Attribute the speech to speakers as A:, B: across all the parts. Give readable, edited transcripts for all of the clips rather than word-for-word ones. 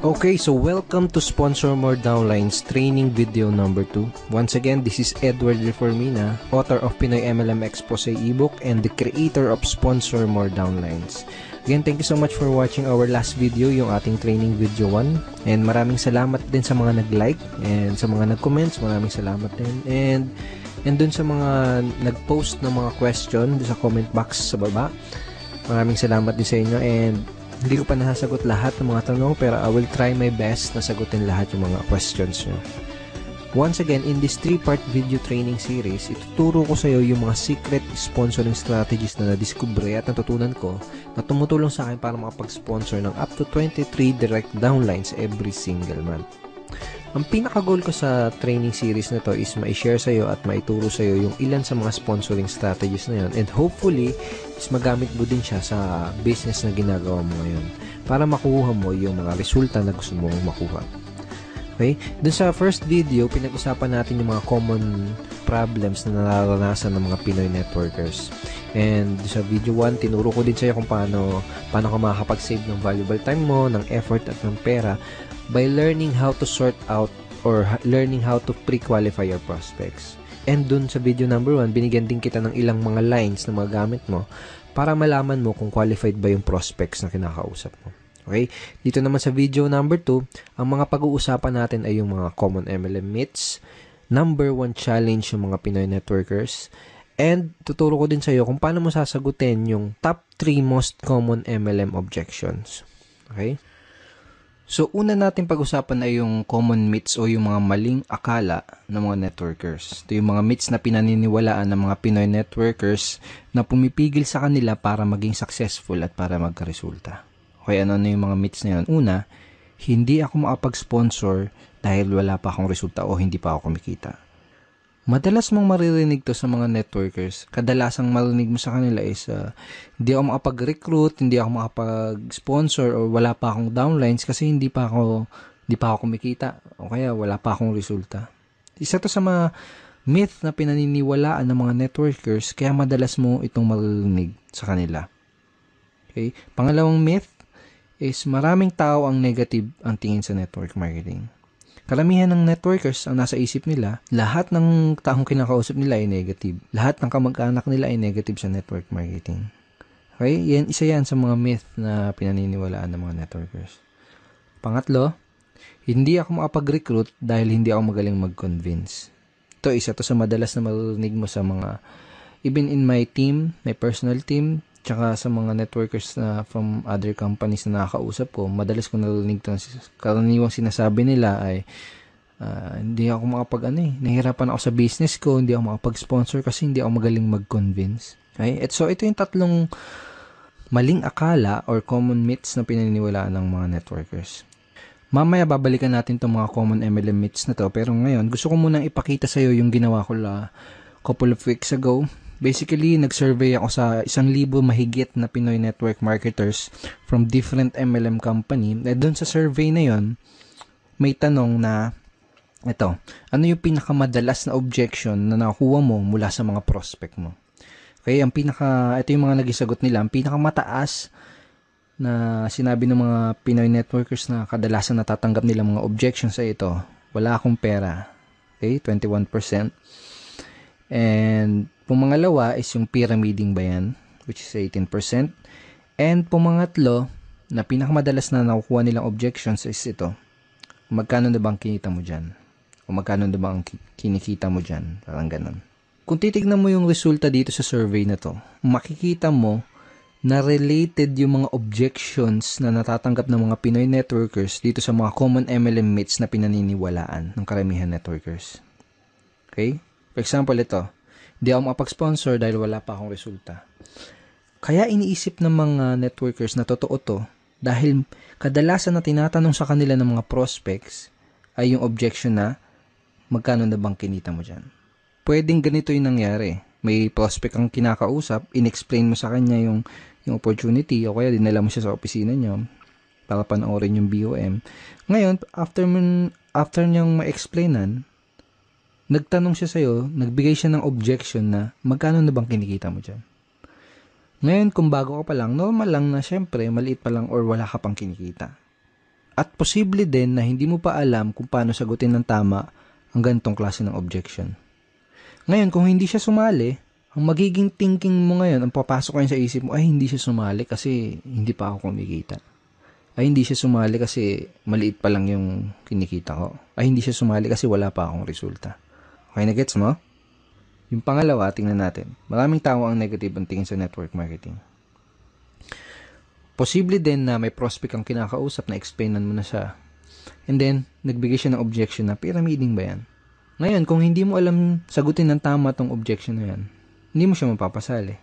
A: Okay, so welcome to Sponsor More Downlines training video number 2. Once again, this is Edward Reformina, author of Pinoy MLM Expose ebook and the creator of Sponsor More Downlines. Again, thank you so much for watching our last video, yung ating training video 1. And maraming salamat din sa mga nag-like and sa mga nag-comments, maraming salamat din. And dun sa mga nag-post ng mga question sa comment box sa baba, maraming salamat din sa inyo. And hindi ko pa nasasagot lahat ng mga tanong, pero I will try my best na sagutin lahat yung mga questions nyo. Once again, in this 3-part video training series, ituturo ko sa iyo yung mga secret sponsoring strategies na nadiskubre at natutunan ko na tumutulong sa akin para makapag-sponsor ng up to 23 direct downlines every single month. Ang pinaka-goal ko sa training series na to is ma-share sa iyo at maituro sa iyo yung ilan sa mga sponsoring strategies na yun, and hopefully is magamit mo din siya sa business na ginagawa mo ngayon para makuha mo yung mga resulta na gusto mong makuha. Okay? Dun sa first video, pinag-usapan natin yung mga common problems na nararanasan ng mga Pinoy networkers. And sa video 1, tinuro ko din sa iyo kung paano ka makakapag-save ng valuable time mo, ng effort at ng pera by learning how to sort out or learning how to pre-qualify your prospects. And dun sa video number 1, binigyan din kita ng ilang mga lines na magagamit mo para malaman mo kung qualified ba yung prospects na kinakausap mo. Okay? Dito naman sa video number 2, ang mga pag-uusapan natin ay yung mga common MLM myths, number 1 challenge yung mga Pinoy networkers, and tuturo ko din sa iyo kung paano mo sasagutin yung top 3 most common MLM objections. Okay? So, una natin pag-usapan ay yung common myths o yung mga maling akala ng mga networkers. Ito yung mga myths na pinaniniwalaan ng mga Pinoy networkers na pumipigil sa kanila para maging successful at para magkaresulta. Okay, ano yung mga myths na yun? Una, hindi ako makapag-sponsor dahil wala pa akong resulta o hindi pa ako kumikita. Madalas mong maririnig to sa mga networkers. Kadalasang marinig mo sa kanila is hindi ako makapag-recruit, hindi ako makapag-sponsor, o wala pa akong downlines kasi hindi pa ako kumikita o kaya wala pa akong resulta. Isa to sa mga myth na pinaniniwalaan ng mga networkers kaya madalas mo itong maririnig sa kanila. Okay? Pangalawang myth is maraming tao ang negative ang tingin sa network marketing. Karamihan ng networkers ang nasa isip nila, lahat ng taong kinakausap nila ay negative. Lahat ng kamag-anak nila ay negative sa network marketing. Okay? Isa yan sa mga myth na pinaniniwalaan ng mga networkers. Pangatlo, hindi ako makapag-recruit dahil hindi ako magaling mag-convince. Isa to sa madalas na marinig mo sa mga, even in my team, my personal team, tsaka sa mga networkers na from other companies na nakakausap ko, madalas ko narinig ito. Karaniwang sinasabi nila ay hindi ako nahihirapan ako sa business ko, hindi ako makapag-sponsor kasi hindi ako magaling mag-convince. Okay? So, ito yung tatlong maling akala or common myths na pinaniniwalaan ng mga networkers. Mamaya babalikan natin itong mga common MLM myths na to, pero ngayon gusto ko munang ipakita sa iyo yung ginawa ko couple of weeks ago. Basically, nag-survey ako sa 1,000 mahigit na Pinoy network marketers from different MLM company. Doon sa survey na yon, may tanong na, ano yung pinakamadalas na objection na nakuha mo mula sa mga prospect mo? Okay, ito yung mga nagisagot nila. Ang pinakamataas na sinabi ng mga Pinoy networkers na kadalasan natatanggap nila mga objections sa ito, wala akong pera. Okay, 21%. And pumangalawa is yung pyramiding ba yan, which is 18%. And pumangatlo, na pinakamadalas na nakukuha nilang objections is ito. Magkano na bang kinita mo dyan? O magkano na bang kinikita mo dyan? Parang ganun. Kung titignan mo yung resulta dito sa survey na to, makikita mo na related yung mga objections na natatanggap ng mga Pinoy networkers dito sa mga common MLM myths na pinaniniwalaan ng karamihan networkers. Okay? For example, ito. Hindi ako makapag-sponsor dahil wala pa akong resulta. Kaya iniisip ng mga networkers na totoo to dahil kadalasan na tinatanong sa kanila ng mga prospects ay yung objection na magkano na bang kinita mo dyan. Pwedeng ganito yung nangyari. May prospect kang kinakausap, in-explain mo sa kanya yung opportunity o kaya dinala mo siya sa opisina niyo para panoorin yung BOM. Ngayon, after niyang ma-explainan, nagtanong siya sa'yo, nagbigay siya ng objection na magkano na bang kinikita mo dyan? Ngayon, kung bago ka pa lang, normal lang na syempre, maliit pa lang or wala ka pang kinikita. At posible din na hindi mo pa alam kung paano sagutin ng tama ang ganitong klase ng objection. Ngayon, kung hindi siya sumali, ang magiging thinking mo ngayon, ang papasok ngayon sa isip mo, ay hindi siya sumali kasi hindi pa ako kumikita. Ay hindi siya sumali kasi maliit pa lang yung kinikita ko. Ay hindi siya sumali kasi wala pa akong resulta. Okay na gets mo? Yung pangalawa, tingnan natin. Maraming tao ang negative ang tingin sa network marketing. Posible din na may prospect ang kinakausap na explainan mo na siya. And then, nagbigay siya ng objection na pyramiding ba yan? Ngayon, kung hindi mo alam sagutin ng tama tong objection na yan, hindi mo siya mapapasali.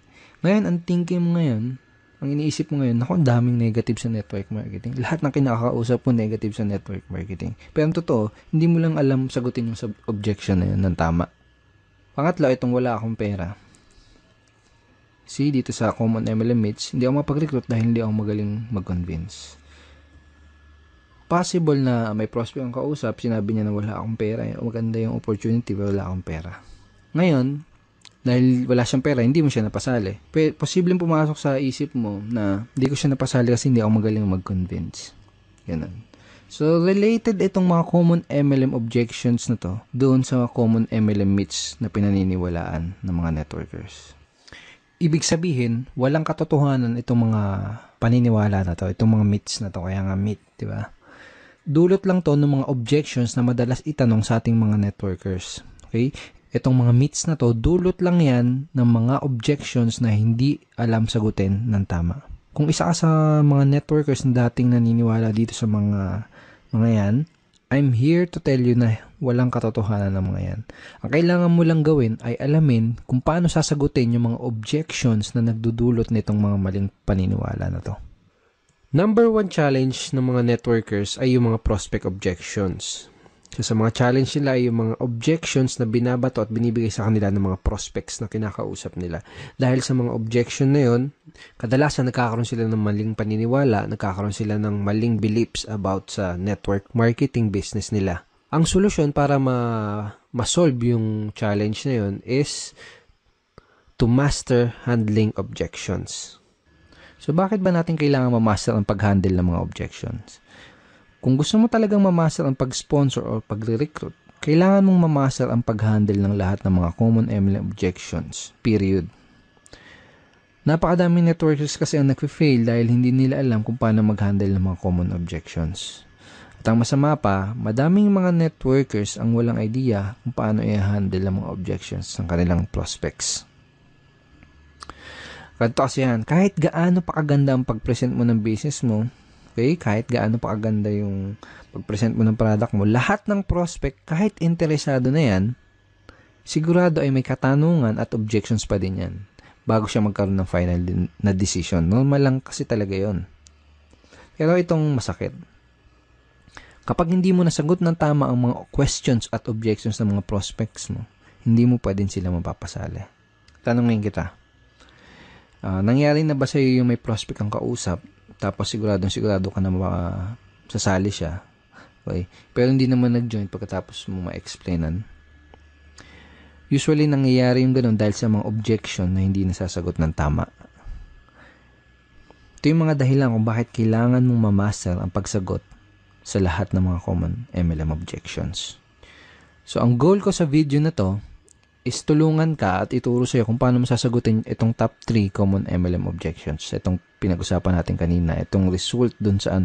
A: Ngayon, ang thinking mo ngayon, ang iniisip mo ngayon, naku, ang daming negative sa network marketing. Lahat ng kinakausap mo negative sa network marketing. Pero ang totoo, hindi mo lang alam sagutin yung objection na yun ng tama. Pangatlo, itong wala akong pera. See, dito sa Common MLM Meets, hindi ako mapag-recruit dahil hindi ako magaling mag-convince. Possible na may prospect ang kausap, sinabi niya na wala akong pera, maganda yung opportunity, pero wala akong pera. Ngayon, dahil wala siyang pera, hindi mo siya napasali. Posibleng pumasok sa isip mo na hindi ko siya napasali kasi hindi ako magaling mag-convince. Ganun. So, related itong mga common MLM objections na to doon sa common MLM myths na pinaniniwalaan ng mga networkers. Ibig sabihin, walang katotohanan itong mga paniniwala na to, itong mga myths na to, kaya nga myth, di ba? Dulot lang to ng mga objections na madalas itanong sa ating mga networkers. Okay? Itong mga myths na to, dulot lang yan ng mga objections na hindi alam sagutin ng tama. Kung isa ka sa mga networkers na dating naniniwala dito sa mga yan, I'm here to tell you na walang katotohanan ng mga yan. Ang kailangan mo lang gawin ay alamin kung paano sasagutin yung mga objections na nagdudulot nitong mga maling paniniwala na to. Number 1 challenge ng mga networkers ay yung mga prospect objections. So, sa mga challenge nila ay yung mga objections na binabato at binibigay sa kanila ng mga prospects na kinakausap nila. Dahil sa mga objection na yun, kadalasan nagkakaroon sila ng maling paniniwala, nagkakaroon sila ng maling beliefs about sa network marketing business nila. Ang solusyon para ma-solve yung challenge na yun is to master handling objections. So, bakit ba natin kailangan ma-master ang pag-handle ng mga objections? Kung gusto mo talagang ma-master ang pag-sponsor o pag-recruit, kailangan mong ma-master ang pag-handle ng lahat ng mga common MLM objections. Period. Napakadaming networkers kasi ang nag-fail dahil hindi nila alam kung paano mag-handle ng mga common objections. At ang masama pa, madaming mga networkers ang walang idea kung paano i-handle ang mga objections ng kanilang prospects. Ganito kasi yan, kahit gaano pa kaganda ang pag-present mo ng business mo, okay, kahit gaano pa kaganda yung pag-present mo ng product mo, lahat ng prospect, kahit interesado na yan, sigurado ay may katanungan at objections pa din yan bago siya magkaroon ng final na decision. Normal lang kasi talaga yon. Pero itong masakit. Kapag hindi mo nasagot ng tama ang mga questions at objections ng mga prospects mo, hindi mo pa din sila mapapasali. Tanongin kita, nangyari na ba sa iyo yung may prospect ang kausap, tapos sigurado ka na sasali siya, okay, pero hindi naman nag-join pagkatapos mo ma-explainan? Usually, nangyayari yung ganun dahil sa mga objection na hindi nasasagot ng tama. Ito yung mga dahilan kung bakit kailangan mong ma-master ang pagsagot sa lahat ng mga common MLM objections. So, ang goal ko sa video na to is tulungan ka at ituro sa'yo kung paano masasagutin itong top 3 common MLM objections. Itong pinag-usapan natin kanina, itong result dun sa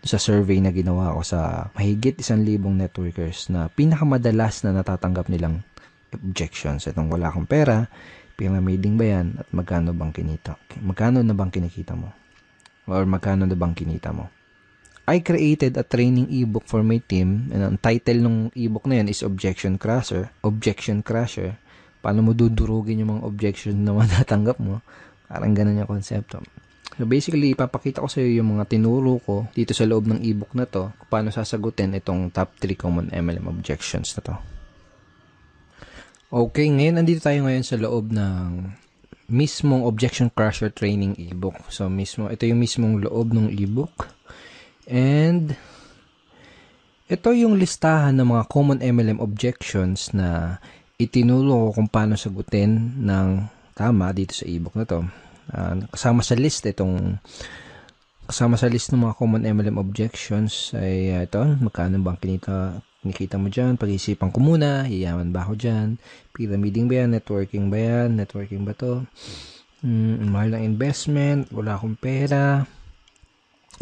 A: sa survey na ginawa ko sa mahigit 1,000 networkers na pinakamadalas na natatanggap nilang objections. Itong wala akong pera, pyramiding ba yan, at magkano bang kinita? Magkano na bang kinikita mo? Or magkano na bang kinita mo? I created a training ebook for my team, and ang title ng ebook na yan is Objection Crusher. Objection Crusher. Paano mo dudurugin yung mga objections na matatanggap mo? Parang ganun yung konsepto. So basically, ipapakita ko sa iyo yung mga tinuro ko dito sa loob ng ebook na to, kung paano sasagutin itong top 3 common MLM objections na to. Okay, ngayon andito tayo ngayon sa loob ng mismong Objection Crusher training ebook. So ito yung mismong loob ng ebook. And ito yung listahan ng mga common MLM objections na itinuro ko kung paano sagutin ng tama dito sa ebook na to. Kasama sa list itong Kasama sa list ng mga common MLM objections ay ito, magkano bang kinikita mo dyan? Pag-isipan ko muna, yayaman ba ako dyan? Pyramiding ba yan? Networking ba yan? Networking ba to? Mahal ng investment, wala akong pera,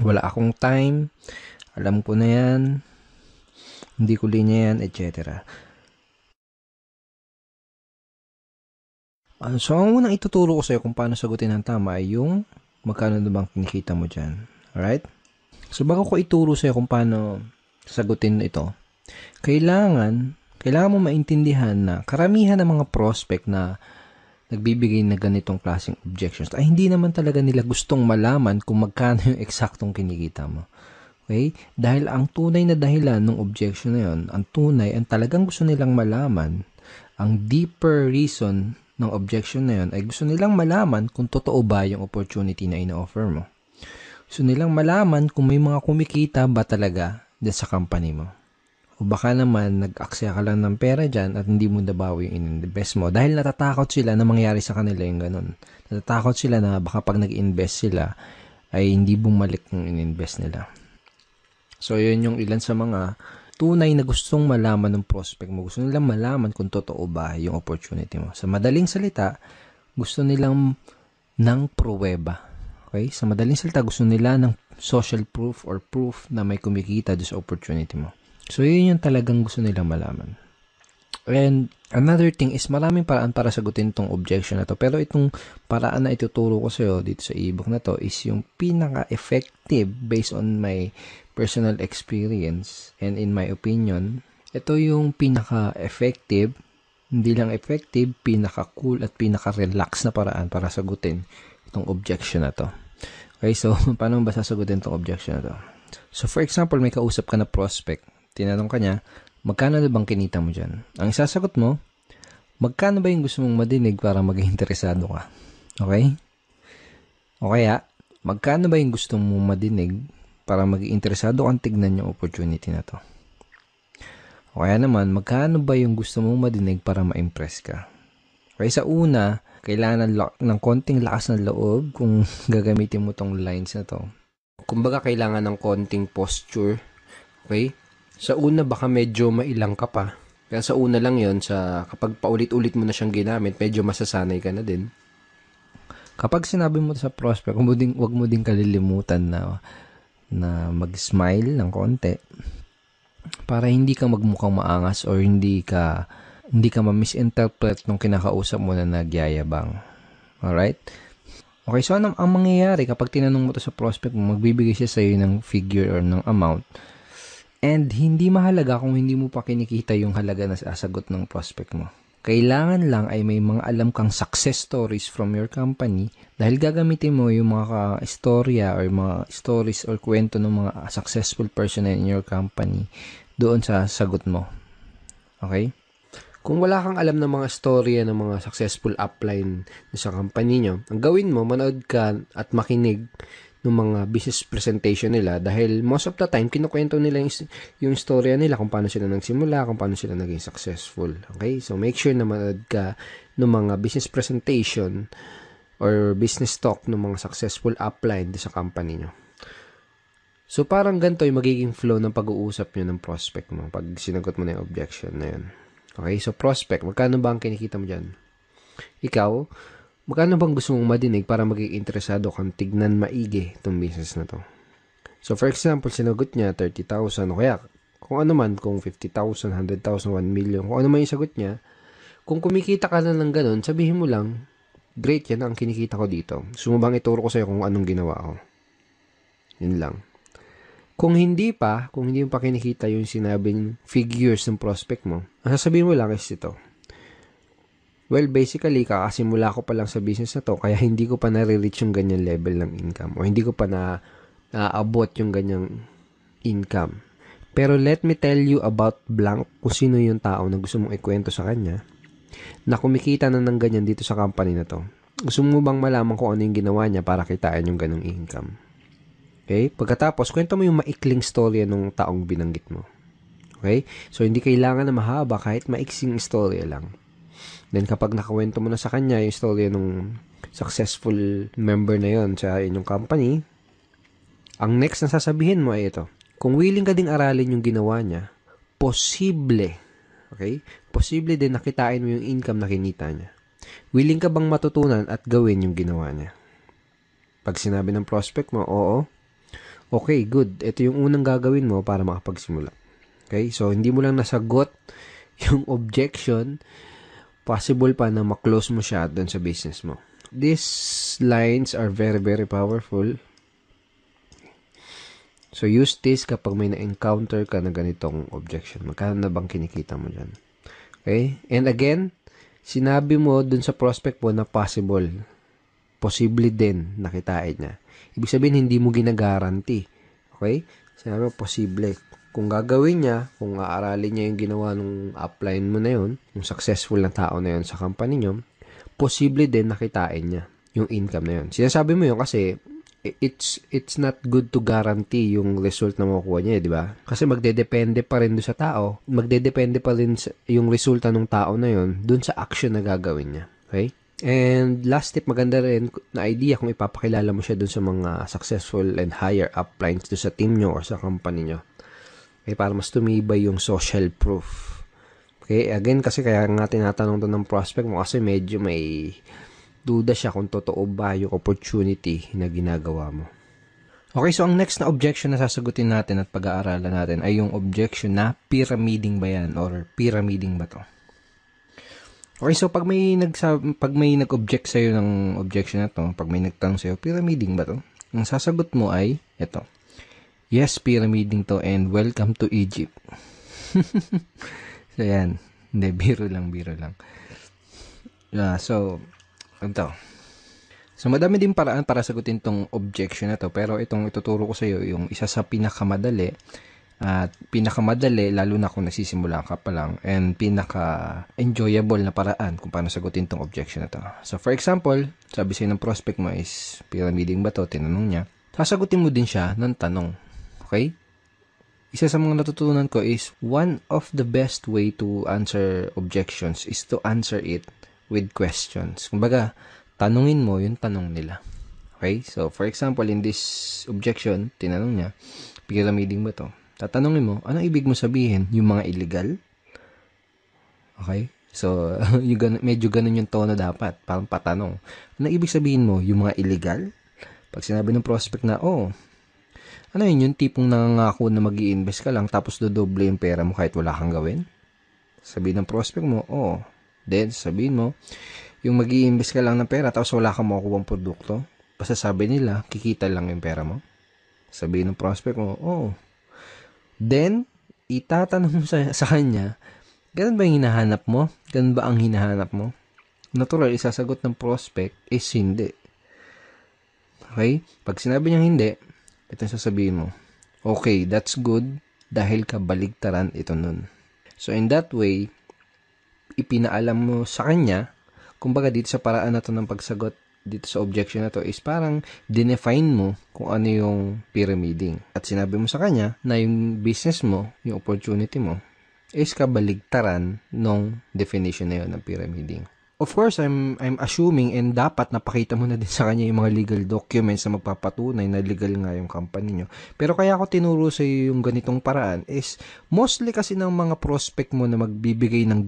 A: wala akong time, alam ko na yan, hindi ko linya yan, etc. So, ang unang ituturo ko sa'yo kung paano sagutin ng tama ay yung magkano na bang kinikita mo dyan. Alright? So, bago ko ituro sa'yo kung paano sagutin ito, kailangan mo maintindihan na karamihan ng mga prospect na nagbibigay na ganitong klaseng objections ay hindi naman talaga nila gustong malaman kung magkano yung eksaktong kinikita mo. Okay? Dahil ang tunay na dahilan ng objection na yun, ang talagang gusto nilang malaman, ang deeper reason ng objection na yun ay gusto nilang malaman kung totoo ba yung opportunity na ina-offer mo. Gusto nilang malaman kung may mga kumikita ba talaga dyan sa company mo. O baka naman nag-aksaya ka lang ng pera dyan at hindi mo nabawi yung in-invest mo dahil natatakot sila na mangyari sa kanila yung ganun. Natatakot sila na baka pag nag-invest sila ay hindi bumalik yung in-invest nila. So, yun yung ilan sa mga tunay na gustong malaman ng prospect mo. Gusto nilang malaman kung totoo ba yung opportunity mo. Sa madaling salita, gusto nilang ng pruweba. Okay? Sa madaling salita, gusto nila ng social proof or proof na may kumikita doon sa opportunity mo. So, yun yung talagang gusto nilang malaman. And another thing is maraming paraan para sagutin itong objection na to. Pero itong paraan na ituturo ko sa'yo dito sa ebook na to is yung pinaka-effective based on my personal experience and in my opinion. Ito yung pinaka-effective, hindi lang effective, pinaka-cool at pinaka-relax na paraan para sagutin itong objection na to. Okay, so paano ba sasagutin itong objection na to? So for example, may kausap ka na prospect. Tinanong ka niya, magkano na bang kinita mo dyan? Ang isasagot mo, magkano ba yung gusto mong madinig para maging interesado ka? Okay? O kaya, magkano ba yung gusto mong madinig para maging interesado kang tignan yung opportunity na to? O kaya naman, magkano ba yung gusto mong madinig para ma-impress ka? Okay, sa una, kailangan ng konting lakas ng loob kung gagamitin mo tong lines na to. Kumbaga, kailangan ng konting posture. Okay? Sa una, baka medyo mailang ka pa. Kaya sa una lang yon, kapag paulit-ulit mo na siyang ginamit, medyo masasanay ka na din. Kapag sinabi mo sa prospect, wag mo din kalilimutan na mag-smile ng konti para hindi ka magmukhang maangas or hindi ka ma-misinterpret nung kinakausap mo na nagyayabang. Alright? Okay, so ang mangyayari kapag tinanong mo to sa prospect mo, magbibigay siya sa iyo ng figure or ng amount. And hindi mahalaga kung hindi mo pa kinikita yung halaga na sasagot ng prospect mo. Kailangan lang ay may mga alam kang success stories from your company dahil gagamitin mo yung mga istorya or mga stories or kwento ng mga successful person in your company doon sa sagot mo. Okay? Kung wala kang alam ng mga storya ng mga successful upline sa company nyo, ang gawin mo, manood ka at makinig ng mga business presentation nila dahil most of the time, kinukwento nila yung storya nila kung paano sila nagsimula, kung paano sila naging successful. Okay? So, make sure na manood ka ng mga business presentation or business talk ng mga successful upline sa company nyo. So, parang ganito yung magiging flow ng pag-uusap nyo ng prospect mo pag sinagot mo na yung objection na yun. Okay? So, prospect, magkano ba ang kinikita mo dyan? Ikaw, magkano bang gusto mong madinig para maging interesado kang tignan maigi itong business na to? So, for example, sinagot niya 30,000 o kaya kung ano man, kung 50,000, 100,000, 1 million, kung ano man yung sagot niya, kung kumikita ka na ng ganun, sabihin mo lang, great, yan ang kinikita ko dito. Sumubang ituro ko sa'yo kung anong ginawa ko. Yun lang. Kung hindi mo pa kinikita yung sinabing figures ng prospect mo, ang sasabihin mo lang is ito. Well, basically, kakasimula ko pa lang sa business na to, kaya hindi ko pa nare-reach yung ganyan level ng income o hindi ko pa naabot yung ganyang income. Pero let me tell you about blank kung sino yung tao na gusto mong ikwento sa kanya na kumikita na ng ganyan dito sa company na to. Gusto mo bang malaman kung ano yung ginawa niya para kitain yung ganong income? Okay? Pagkatapos, kwento mo yung maikling storya ng taong binanggit mo. Okay? So, hindi kailangan na mahaba kahit maiksing storya lang. Then, kapag nakawento mo na sa kanya yung storya ng successful member na yon sa inyong company, Ang next na sasabihin mo ay ito. Kung willing ka ding aralin yung ginawa niya, posible, okay? Posible din nakitain mo yung income na kinita niya. Willing ka bang matutunan at gawin yung ginawa niya? Pag sinabi ng prospect mo, oo, okay, good. Ito yung unang gagawin mo para makapagsimula. Okay? So, hindi mo lang nasagot yung objection, possible pa na maklose mo siya doon sa business mo. These lines are very, very powerful. So, use this kapag may na-encounter ka na ganitong objection. Magkano na bang kinikita mo dyan? Okay? And again, sinabi mo dun sa prospect mo na possible. Posible din nakitain niya. Ibig sabihin, hindi mo ginagaranti. Okay? Sinabi mo, posible. Kung gagawin niya, kung aaralin niya yung ginawa ng upline mo na yun, yung successful na tao na yun sa company niyo, posible din nakitain niya yung income na yun. Sinasabi mo yun kasi it's not good to guarantee yung result na makukuha niya, di ba? Kasi magdedepende pa rin doon sa tao. Magdedepende pa rin yung resulta ng tao na yun doon sa action na gagawin niya. Okay? And last tip, maganda rin na idea kung ipapakilala mo siya doon sa mga successful and higher uplines doon sa team nyo or sa company nyo. Okay? Para mas tumibay yung social proof. Okay? Again, kasi kaya nga tinatanong to ng prospect mo kasi medyo may duda siya kung totoo ba yung opportunity na ginagawa mo. Okay, so ang next na objection na sasagutin natin at pag-aaralan natin ay yung objection na pyramiding ba yan or pyramiding ba to? Okay, so pag may nag-object sa'yo ng objection na to, pag may nagtanong sa'yo, pyramiding ba to? Ang sasagot mo ay, ito. Yes, pyramiding to and welcome to Egypt. So yan, hindi, biro lang. So, madami din paraan para sagutin tong objection na to. Pero itong ituturo ko sa iyo, yung isa sa pinakamadali, lalo na kung nagsisimula ka pa lang, and pinaka-enjoyable na paraan kung paano sagutin tong objection na to. So, for example, sabi sa'yo ng prospect mo is, pyramiding ba to? Tinanong niya. Sasagutin mo din siya ng tanong. Okay? Isa sa mga natutunan ko is, one of the best way to answer objections is to answer it with questions. Kumbaga, tanungin mo yung tanong nila. Okay? So, for example, in this objection, tinanong niya, pyramiding ba to? Tatanungin mo, anong ibig mo sabihin? Yung mga illegal? Okay? So, medyo ganun yung tono dapat. Parang patanong. Anong ibig sabihin mo? Yung mga illegal? Pag sinabi ng prospect na, ano yun? Yung tipong nangangako na mag-i-invest ka lang tapos dodoble yung pera mo kahit wala kang gawin? Sabihin ng prospect mo, Then, sabihin mo, yung mag-i-invest ka lang ng pera tapos wala kang makukuha ng produkto. Basta sabi nila, kikita lang yung pera mo. Sabihin ng prospect mo, Then, itatanong mo sa kanya, ganun ba yung hinahanap mo? Ganun ba ang hinahanap mo? Natural, isasagot ng prospect is hindi. Okay? Pag sinabi niya hindi, ito yung sasabihin mo, okay, that's good dahil kabaligtaran ito nun. So, in that way, ipinaalam mo sa kanya, kumbaga dito sa paraan na to ng pagsagot dito sa objection na to is parang dinefine mo kung ano yung pyramiding. At sinabi mo sa kanya na yung business mo, yung opportunity mo, is kabaligtaran ng definition na yun ng pyramiding. Of course, I'm assuming and dapat napakita mo na din sa kanya yung mga legal documents na magpapatunay na legal nga yung company nyo. Pero kaya ako tinuro sa iyo yung ganitong paraan is mostly kasi ng mga prospect mo na magbibigay ng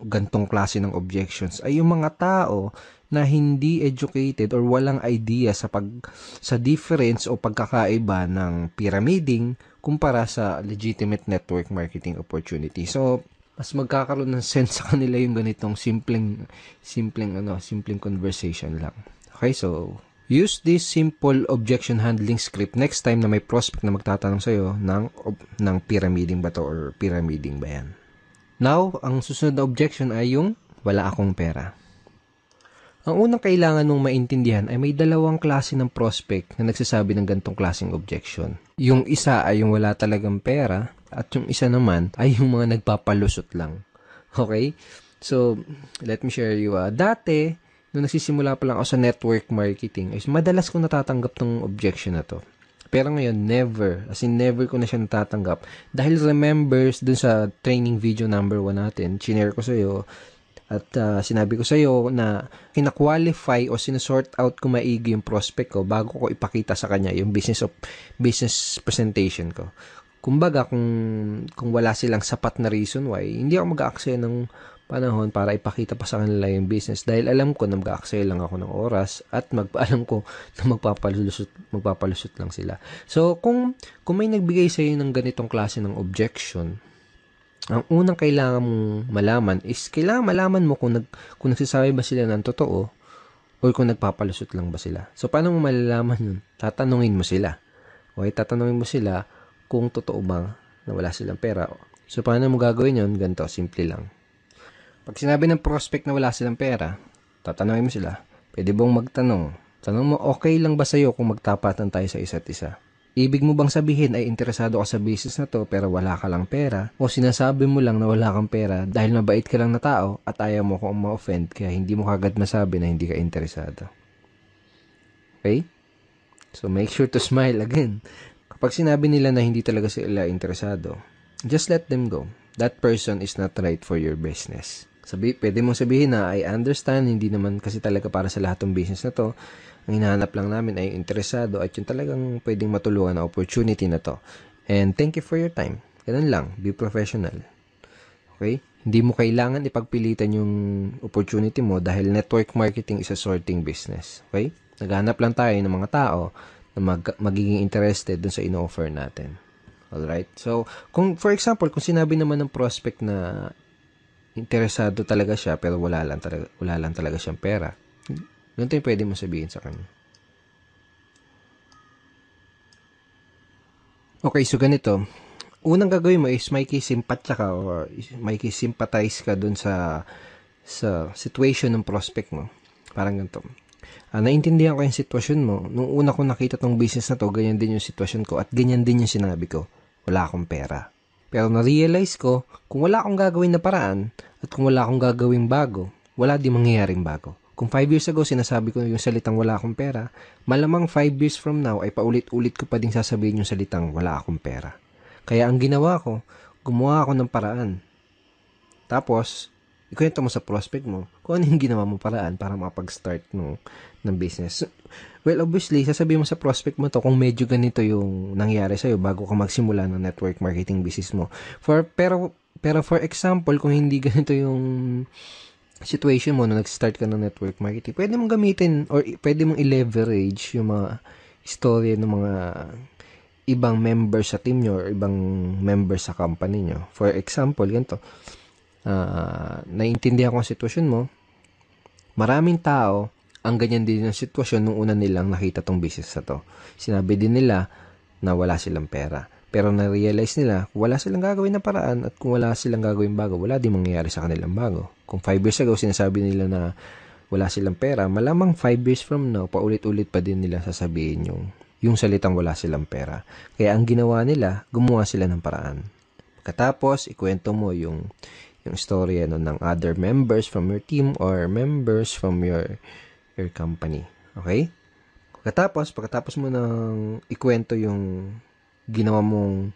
A: gantong klase ng objections ay yung mga tao na hindi educated or walang idea sa difference o pagkakaiba ng pyramiding kumpara sa legitimate network marketing opportunity. So, mas magkakaroon ng sense sa kanila yung ganitong simpleng conversation lang. Okay, so use this simple objection handling script next time na may prospect na magtatanong sa'yo ng pyramiding ba to or pyramiding ba yan. Now, ang susunod na objection ay yung wala akong pera. Ang unang kailangan mong maintindihan ay may dalawang klase ng prospect na nagsasabi ng ganitong klaseng objection. Yung isa ay yung wala talagang pera at yung isa naman ay yung mga nagpapalusot lang. Okay? So, let me share you. Dati, nung nagsisimula pa lang ako sa network marketing, is madalas kong natatanggap tong objection na to. Pero ngayon, never. As in, never ko na siya natatanggap. Dahil remembers dun sa training video number 1 natin, chinare ko sa'yo, At sinabi ko sa iyo na kina-qualify o sinusort out ko maigi yung prospect ko bago ko ipakita sa kanya yung business presentation ko. Kumbaga, kung wala silang sapat na reason why, hindi ako mag-aaksaya ng panahon para ipakita pa sa kanila yung business dahil alam ko na mag-aaksaya lang ako ng oras at alam ko na magpapalusot lang sila. So, kung may nagbigay sa iyo ng ganitong klase ng objection, ang unang kailangan mong malaman is kailangan malaman mo kung nagsasabi ba sila ng totoo o kung nagpapalusot lang ba sila. So, paano mo malalaman yun? Tatanungin mo sila. Okay, tatanungin mo sila kung totoo ba na wala silang pera. So, paano mo gagawin yun? Ganito, simple lang. Pag sinabi ng prospect na wala silang pera, tatanungin mo sila, pwede bang magtanong? Tanong mo, okay lang ba sa'yo kung magtapatan tayo sa isa't isa? Ibig mo bang sabihin ay interesado ka sa business na to pero wala ka lang pera? O sinasabi mo lang na wala kang pera dahil mabait ka lang na tao at ayaw mo kung ma-offend kaya hindi mo kagad masabi na hindi ka interesado? Okay? So, make sure to smile again. Kapag sinabi nila na hindi talaga sila interesado, just let them go. That person is not right for your business. Pwede mong sabihin na, I understand, hindi naman kasi talaga para sa lahat ng business na to. Ang hinahanap lang namin ay interesado at yung talagang pwedeng matulungan na opportunity na to. And thank you for your time. Ganun lang, be professional. Okay? Hindi mo kailangan ipagpilitan yung opportunity mo dahil network marketing is a sorting business. Okay? Naghanap lang tayo ng mga tao na magiging interested dun sa ino-offer natin. Alright? So, for example, kung sinabi naman ng prospect na interesado talaga siya pero wala lang talaga siyang pera, ganito yung pwede mo sabihin sa kanya. Okay, so ganito. Unang gagawin mo is makikisimpatya ka or makikisimpatize ka dun sa situation ng prospect mo. Parang ganito. Naintindihan ko yung sitwasyon mo. Nung una ko nakita tong business na to, ganyan din yung sitwasyon ko at ganyan din yung sinabi ko. Wala akong pera. Pero na-realize ko, kung wala akong gagawin na paraan at kung wala akong gagawing bago, wala di mangyayaring bago. Kung 5 years ago sinasabi ko yung salitang wala akong pera, malamang 5 years from now ay paulit-ulit ko pa din sasabihin yung salitang wala akong pera. Kaya ang ginawa ko, gumawa ako ng paraan. Tapos, ikwento mo sa prospect mo kung ano yung ginawa mo paraan para makapag-start ng business. Well, obviously, sasabihin mo sa prospect mo to kung medyo ganito yung nangyari sa'yo bago ka magsimula ng network marketing business mo. Pero for example, kung hindi ganito yung situation mo na nag-start ka ng network marketing, pwede mong gamitin or pwede mong i-leverage yung mga istorya ng mga ibang members sa team nyo or ibang members sa company nyo. For example, ganito. Naiintindihan ko ang sitwasyon mo. Maraming tao ang ganyan din ang sitwasyon nung una nilang nakita tong business na to. Sinabi din nila na wala silang pera. Pero na-realize nila, kung wala silang gagawin na paraan at kung wala silang gagawin bago, wala din mangyayari sa kanilang bago. Kung 5 years ago, sinasabi nila na wala silang pera, malamang 5 years from now, paulit-ulit pa din nila sasabihin yung salitang wala silang pera. Kaya ang ginawa nila, gumawa sila ng paraan. Pagkatapos, ikwento mo yung storya ng other members from your team or members from your company. Okay? Pagkatapos mo nang ikwento yung ginawa mong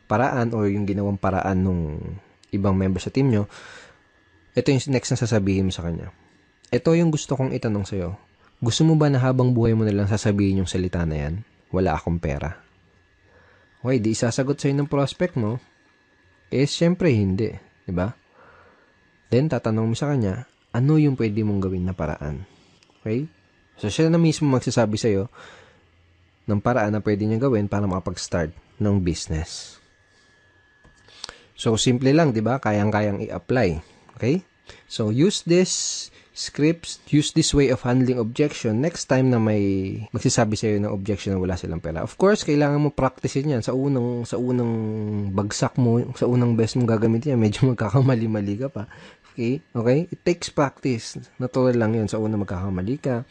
A: paraan or yung ginawang paraan ng ibang member sa team nyo, ito yung next na sasabihin mo sa kanya. Ito yung gusto kong itanong sa'yo. Gusto mo ba na habang buhay mo nalang sasabihin yung salita na yan? Wala akong pera. Okay, di isasagot sa'yo ng prospect mo, syempre hindi. Diba? Then, tatanong mo sa kanya, ano yung pwede mong gawin na paraan? Okay? So, siya na mismo magsasabi sa'yo ng paraan na pwede niya gawin para makapag-start ng business. So, simple lang, di ba? Kayang-kayang i-apply. Okay? So, use this scripts, use this way of handling objection next time na may magsasabi sa'yo ng objection na wala silang pera. Of course, kailangan mo practicein yan. Sa unang bagsak mo, sa unang best mong gagamitin yan, medyo magkakamali-mali ka pa. Okay? It takes practice. Natural lang yun. Sa unang magkakamali ka.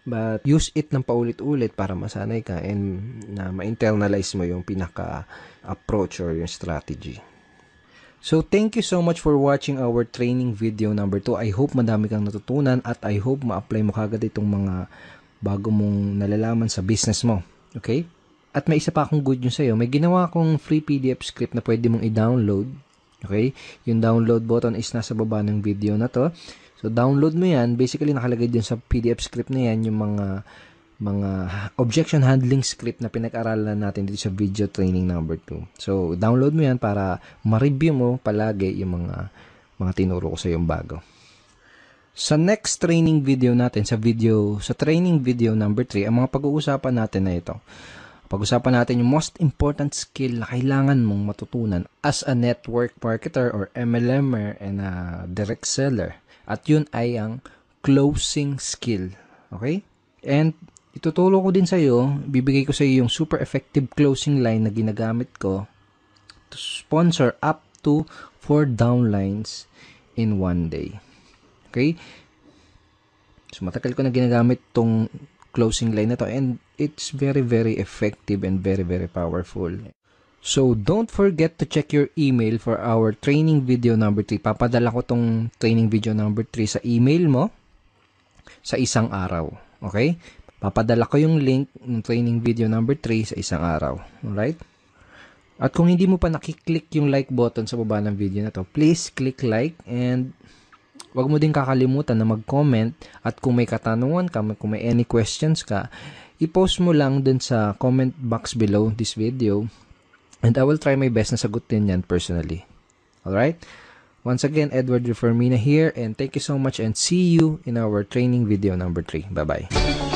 A: But use it ng paulit-ulit para masanay ka and na ma-internalize mo yung pinaka-approach or yung strategy. So, thank you so much for watching our training video number 2. I hope madami kang natutunan at I hope ma-apply mo kagad itong mga bago mong nalalaman sa business mo. Okay? At may isa pa akong good news sa'yo. May ginawa akong free PDF script na pwede mong i-download Okay? Yung download button is nasa baba ng video na to. So, download mo yan. Basically, nakalagay din sa PDF script na yan yung mga objection handling script na pinag-aralan natin dito sa video training number 2. So, download mo yan para ma-review mo palagi yung mga tinuro ko sa yung bago. Sa next training video natin, sa training video number 3, ang mga pag-uusapan natin na ito. Pag-usapan natin yung most important skill na kailangan mong matutunan as a network marketer or MLMer and a direct seller. At yun ay ang closing skill. Okay? And ituturo ko din sa iyo, bibigay ko sa iyo yung super effective closing line na ginagamit ko to sponsor up to 4 downlines in 1 day. Okay? So matagal ko na ginagamit tong closing line na to and it's very very effective and very very powerful. So don't forget to check your email for our training video number 3. Papadala ko tong training video number 3 sa email mo sa isang araw. Okay? Papadala ko yung link ng training video number 3 sa isang araw. Alright? At kung hindi mo pa nakiklik yung like button sa baba ng video na to, please click like and wag mo din kakalimutan na mag-comment at kung may katanungan ka, kung may any questions ka, i-post mo lang dun sa comment box below this video and I will try my best na sagutin yan personally. Alright? Once again, Edward Reformina here and thank you so much and see you in our training video number 3. Bye-bye.